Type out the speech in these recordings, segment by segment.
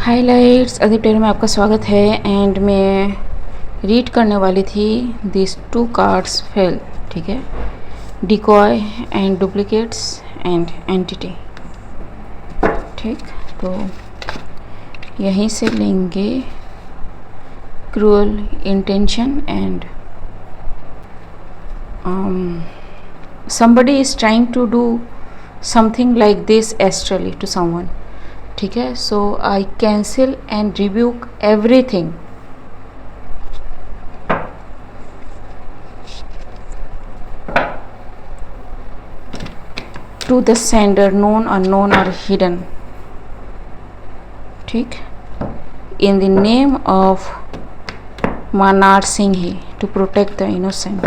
Highlights Adeep में आपका स्वागत है। एंड मैं रीड करने वाली थी दिस 2 कार्ड्स फेल, ठीक है, decoy and duplicates and entity. ठीक, तो यहीं से लेंगे cruel intention and somebody is trying to do something like this astrally to someone, ठीक है। So I cancel and rebuke everything. To the sender, known unknown और हिडन, ठीक, in the name of Manar Singh ही, टू प्रोटेक्ट द इनोसेंट।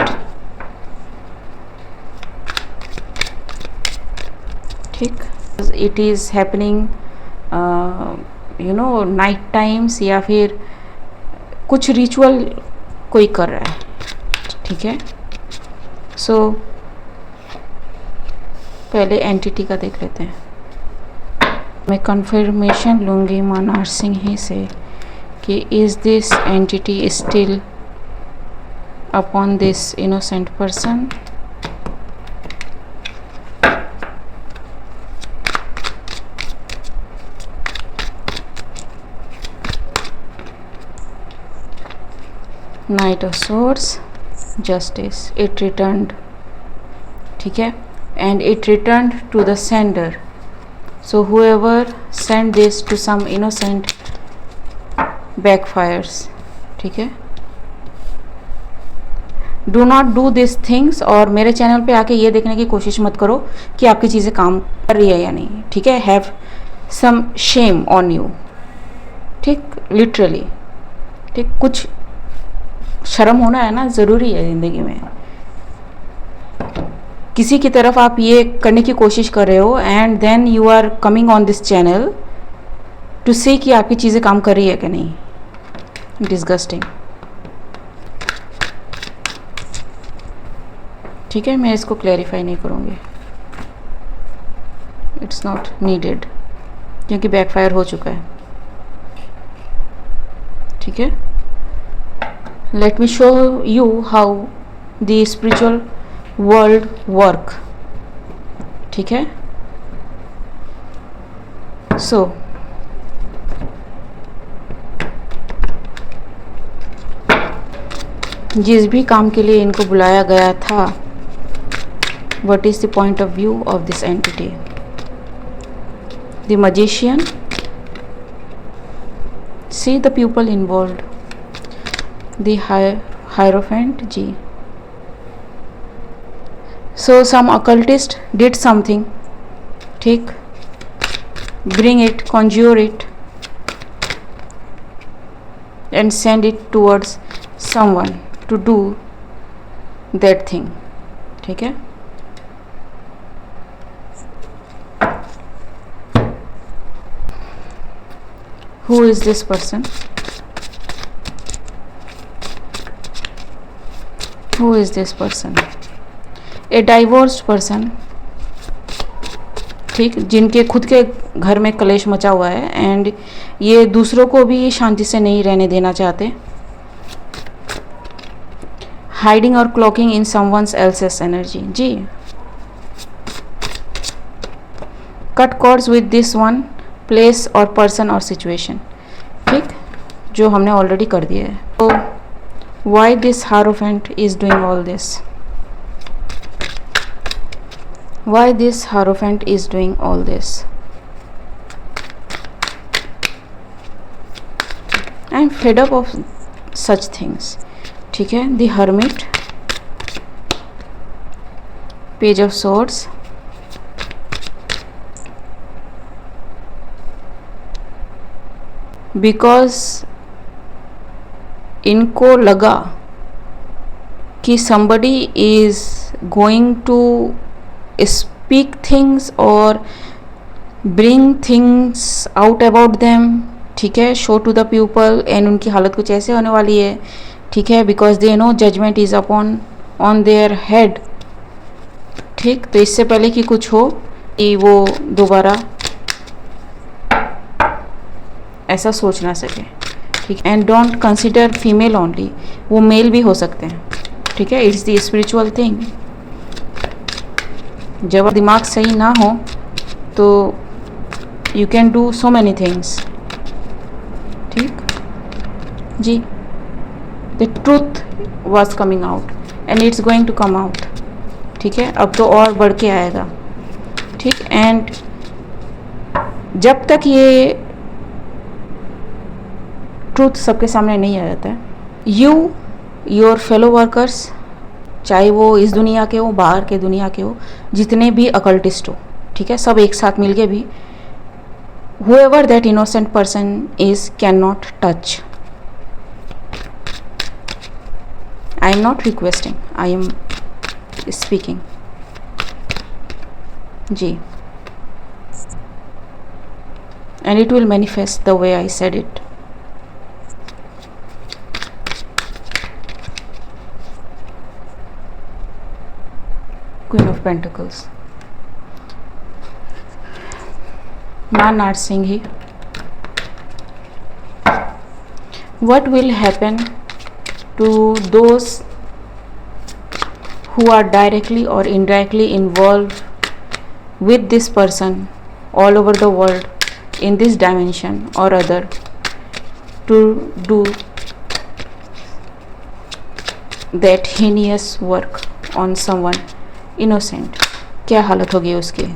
ठीक, it is happening night times या फिर कुछ ritual कोई कर रहा है, ठीक है। सो पहले एंटिटी का देख लेते हैं। मैं कंफर्मेशन लूँगी मानार सिंह ही से कि is this entity still upon this innocent person. Knight of swords, justice, it returned, ठीक है, and it returned to the sender. So whoever send this to some innocent backfires, ठीक है। Do not do this things, और मेरे channel पे आके ये देखने की कोशिश मत करो कि आपकी चीज़ें काम कर रही है या नहीं, ठीक है। Have some shame on you, ठीक, लिटरली, ठीक, कुछ शर्म होना है ना, ज़रूरी है ज़िंदगी में। किसी की तरफ आप ये करने की कोशिश कर रहे हो and then you are coming on this channel to see कि आपकी चीज़ें काम कर रही है कि नहीं। डिस्गस्टिंग, ठीक है, मैं इसको क्लैरिफाई नहीं करूँगी, इट्स नॉट नीडेड, क्योंकि बैकफायर हो चुका है, ठीक है। Let me show you how the spiritual world work, ठीक है। So जिस भी काम के लिए इनको बुलाया गया था, what is the point of view of this entity? The magician, see the people involved, the hierophant G. So some occultist did something, ठीक, bring it, conjure it and send it towards someone to do that thing, ठीक है। Who is this person? Who is this person? A divorced person, ठीक, जिनके खुद के घर में कलेश मचा हुआ है एंड ये दूसरों को भी शांति से नहीं रहने देना चाहते। हाइडिंग और cloaking in someone's else's energy, जी। Cut cords with this one place और पर्सन और सिचुएशन, ठीक, जो हमने ऑलरेडी कर दिया है। तो why this hierophant is doing all this? Why this hierophant is doing all this? I am fed up of such things, ठीक है। The hermit, page of swords, because इनको लगा कि somebody is going to speak things और bring things out about them, ठीक है, show to the people, and उनकी हालत कुछ ऐसे होने वाली है, ठीक है, because they know judgment is on their head, ठीक। तो इससे पहले कि कुछ हो कि वो दोबारा ऐसा सोच ना सके, ठीक है। And don't consider female only, वो मेल भी हो सकते हैं, ठीक है। It's the spiritual thing. जब दिमाग सही ना हो तो you can do so many things, ठीक जी। The truth was coming out and it's going to come out, ठीक है। अब तो और बढ़ के आएगा, ठीक। एंड जब तक ये ट्रूथ सबके सामने नहीं आ जाता है, यू योर फेलो वर्कर्स, चाहे वो इस दुनिया के हो बाहर के दुनिया के हो, जितने भी अकल्टिस्ट हो, ठीक है, सब एक साथ मिलके भी whoever that innocent person is cannot touch. I am not requesting, I am speaking ji, and it will manifest the way I said it. Queen of Pentacles, मां Narasimhi. What will happen to those who are directly or indirectly involved with this person all over the world in this dimension or other to do that heinous work on someone innocent? क्या हालत होगी उसकी?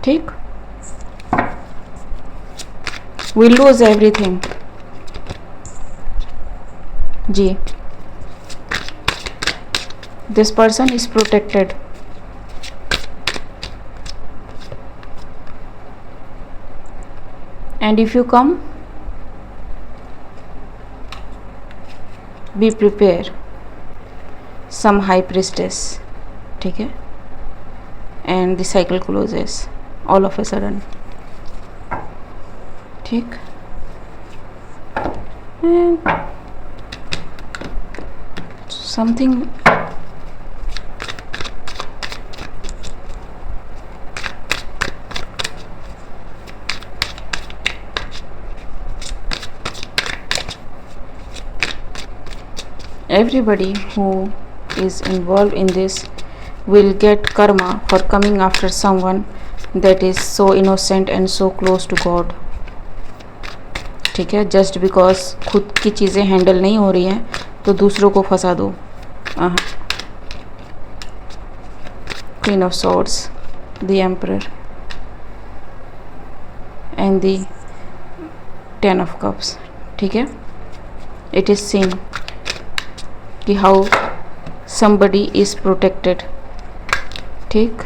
ठीक, we lose everything ji. this person is protected, and if you come, be prepared, some high priestess, ठीक है। and the cycle closes all of a sudden, ठीक। and something everybody who is involved in this will get karma for coming after someone that is so innocent and so close to God, ठीक है। Just because खुद की चीज़ें handle नहीं हो रही हैं तो दूसरों को फंसा दो। Queen of swords, the emperor and the 10 of cups, ठीक है। इट इज़ सीन कि हाउ somebody is protected, ठीक।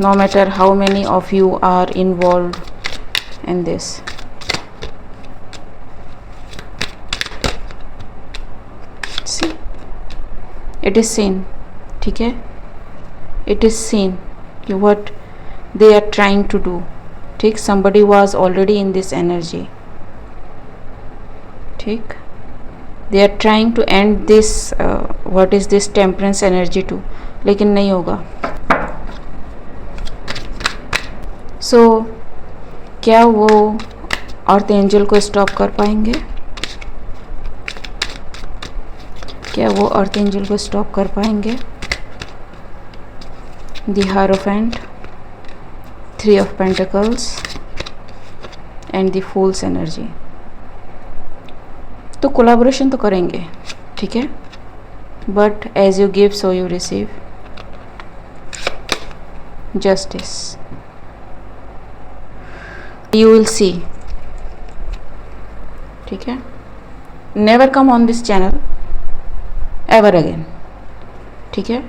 no matter how many of you are involved in this, see it is seen, ठीक है। it is seen कि what they are trying to do, ठीक। somebody was already in this energy, ठीक। they are trying to end this what is this temperance energy too, लेकिन नहीं होगा। सो क्या वो अर्थ एंजल को स्टॉप कर पाएंगे? क्या वो अर्थ एंजल को स्टॉप कर पाएंगे? The hierophant, 3 of pentacles and the fool's energy. तो कोलैबोरेशन तो करेंगे, ठीक है, but as you give so you receive. Justice, you will see, ठीक है। never come on this channel ever again, ठीक है।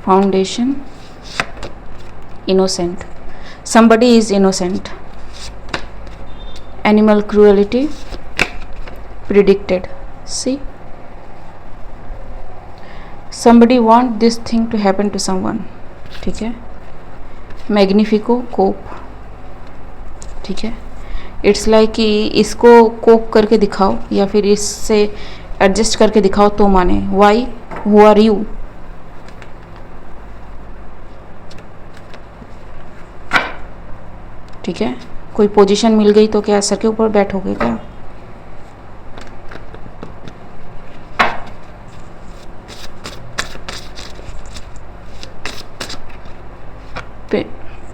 foundation, innocent, somebody is innocent, animal cruelty predicted, see somebody want this thing to happen to someone, ठीक है। मैग्निफिको, कोप, ठीक है, it's like कि इसको कोप करके दिखाओ या फिर इससे एडजस्ट करके दिखाओ तो माने. Why, who are you. ठीक है, कोई पोजीशन मिल गई तो क्या सर के ऊपर बैठोगे क्या?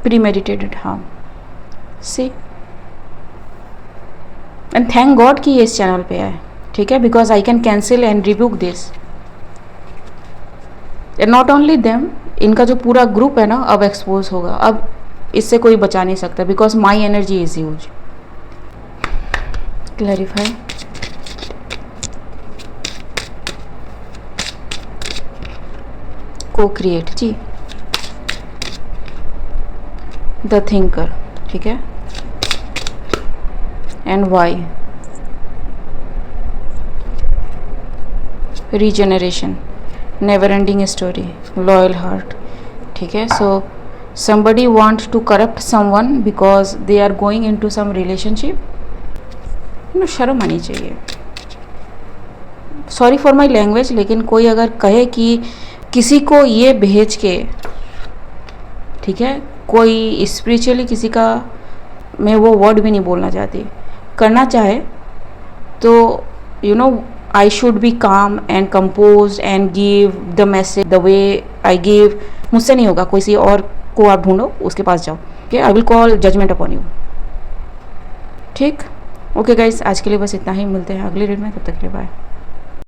प्रीमेडिटेटेड. हाँ, सी. एंड थैंक गॉड कि ये इस चैनल पे है. ठीक है, because I can cancel and rebuke this. And not only them, इनका जो पूरा ग्रुप है ना अब एक्सपोज होगा. अब इससे कोई बचा नहीं सकता because my energy is huge. Clarify. को क्रिएट जी, द थिंकर. ठीक है, and why, regeneration, never ending story, loyal heart. ठीक है, सो somebody want to corrupt someone because they are going into some relationship. शर्म आनी चाहिए. सॉरी फॉर माई लैंग्वेज, लेकिन कोई अगर कहे कि किसी को ये भेज के, ठीक है, कोई स्पिरिचुअली किसी का, मैं वो वर्ड भी नहीं बोलना चाहती, करना चाहे तो you know I should be calm and compose and give the message the way I give. मुझसे नहीं होगा, किसी और को आप ढूंढो, उसके पास जाओ. I will call judgment upon you. ठीक, ओके गाइस, आज के लिए बस इतना ही. मिलते हैं अगले रीड में, तब तक के लिए बाय.